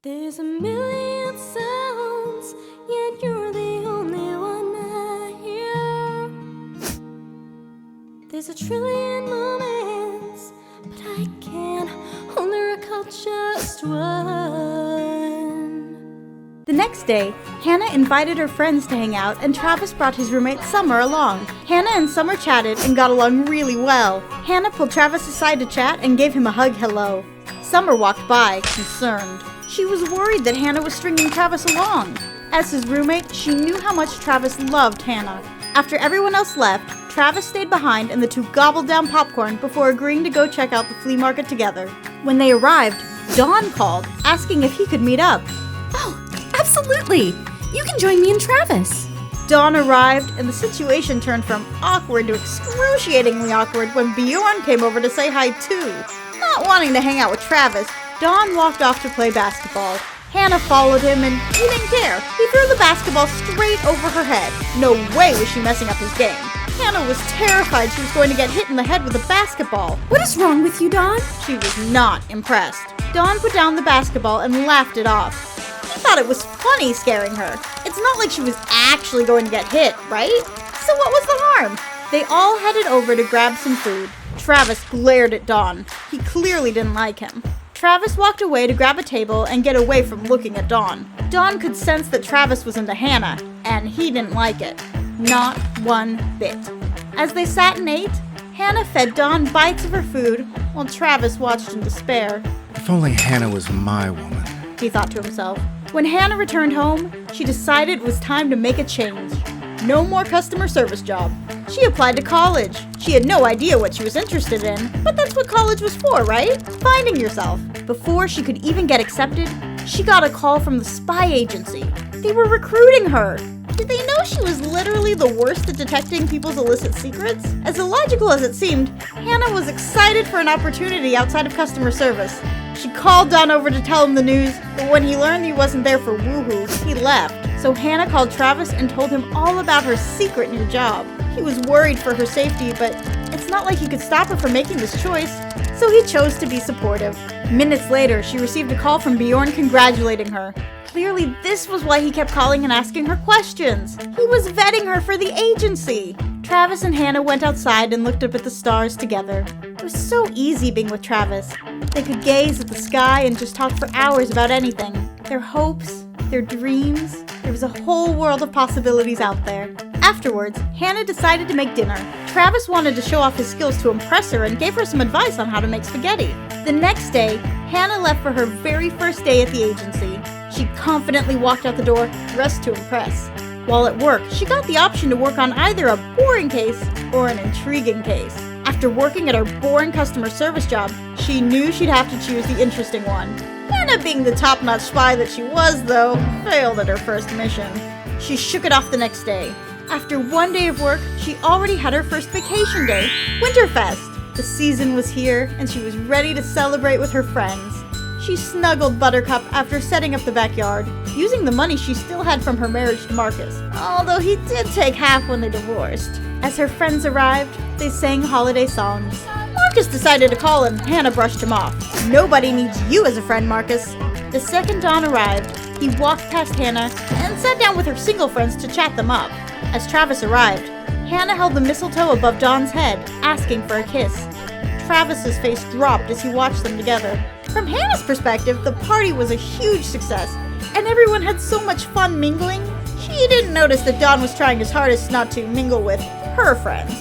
There's a million sounds, yet you're the only one I hear. There's a trillion moments, but I can only recall just one. The next day, Hannah invited her friends to hang out, and Travis brought his roommate Summer along. Hannah and Summer chatted and got along really well. Hannah pulled Travis aside to chat and gave him a hug hello. Summer walked by, concerned. She was worried that Hannah was stringing Travis along. As his roommate, she knew how much Travis loved Hannah. After everyone else left, Travis stayed behind and the two gobbled down popcorn before agreeing to go check out the flea market together. When they arrived, Don called, asking if he could meet up. Oh, absolutely! You can join me and Travis. Don arrived, and the situation turned from awkward to excruciatingly awkward when Bjorn came over to say hi too. Not wanting to hang out with Travis, Don walked off to play basketball. Hannah followed him and he didn't care. He threw the basketball straight over her head. No way was she messing up his game. Hannah was terrified she was going to get hit in the head with a basketball. What is wrong with you, Don? She was not impressed. Don put down the basketball and laughed it off. He thought it was funny scaring her. It's not like she was actually going to get hit, right? So what was the harm? They all headed over to grab some food. Travis glared at Don. He clearly didn't like him. Travis walked away to grab a table and get away from looking at Don. Don could sense that Travis was into Hannah, and he didn't like it. Not one bit. As they sat and ate, Hannah fed Don bites of her food, while Travis watched in despair. If only Hannah was my woman, he thought to himself. When Hannah returned home, she decided it was time to make a change. No more customer service job. She applied to college. She had no idea what she was interested in, but that's what college was for, right? Finding yourself. Before she could even get accepted, she got a call from the spy agency. They were recruiting her. Did they know she was literally the worst at detecting people's illicit secrets? As illogical as it seemed, Hannah was excited for an opportunity outside of customer service. She called Don over to tell him the news, but when he learned he wasn't there for woohoo, he left. So Hannah called Travis and told him all about her secret new job. He was worried for her safety, but it's not like he could stop her from making this choice, so he chose to be supportive. Minutes later, she received a call from Bjorn congratulating her. Clearly, this was why he kept calling and asking her questions. He was vetting her for the agency. Travis and Hannah went outside and looked up at the stars together. It was so easy being with Travis. They could gaze at the sky and just talk for hours about anything. Their hopes, their dreams. There was a whole world of possibilities out there. Afterwards, Hannah decided to make dinner. Travis wanted to show off his skills to impress her and gave her some advice on how to make spaghetti. The next day, Hannah left for her very first day at the agency. She confidently walked out the door, dressed to impress. While at work, she got the option to work on either a boring case or an intriguing case. After working at her boring customer service job, she knew she'd have to choose the interesting one. Hannah, being the top-notch spy that she was, though, failed at her first mission. She shook it off the next day. After one day of work, she already had her first vacation day, Winterfest. The season was here, and she was ready to celebrate with her friends. She snuggled Buttercup after setting up the backyard, using the money she still had from her marriage to Marcus, although he did take half when they divorced. As her friends arrived, they sang holiday songs. Marcus decided to call and Hannah brushed him off. Nobody needs you as a friend, Marcus. The second Don arrived, he walked past Hannah and sat down with her single friends to chat them up. As Travis arrived, Hannah held the mistletoe above Don's head, asking for a kiss. Travis's face dropped as he watched them together. From Hannah's perspective, the party was a huge success, and everyone had so much fun mingling. She didn't notice that Don was trying his hardest not to mingle with her friends,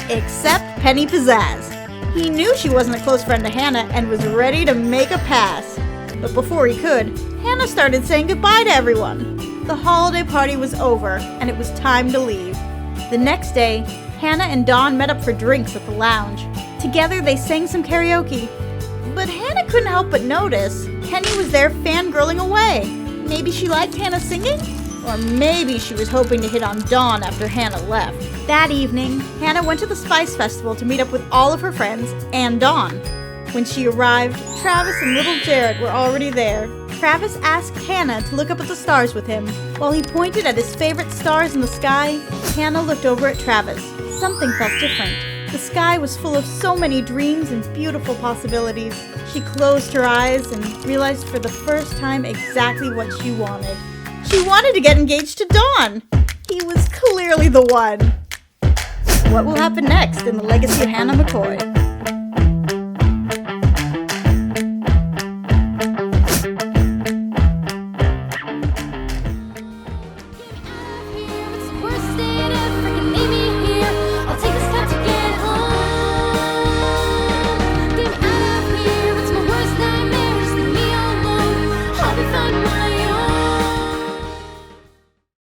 except Penny Pizzazz. He knew she wasn't a close friend to Hannah and was ready to make a pass. But before he could, Hannah started saying goodbye to everyone. The holiday party was over, and it was time to leave. The next day, Hannah and Don met up for drinks at the lounge. Together, they sang some karaoke. But Hannah couldn't help but notice Penny was there fangirling away. Maybe she liked Hannah singing? Or maybe she was hoping to hit on Don after Hannah left. That evening, Hannah went to the Spice Festival to meet up with all of her friends and Don. When she arrived, Travis and little Jared were already there. Travis asked Hannah to look up at the stars with him. While he pointed at his favorite stars in the sky, Hannah looked over at Travis. Something felt different. The sky was full of so many dreams and beautiful possibilities. She closed her eyes and realized for the first time exactly what she wanted. She wanted to get engaged to Don. He was clearly the one. What will happen next in the legacy of Hannah McCoy?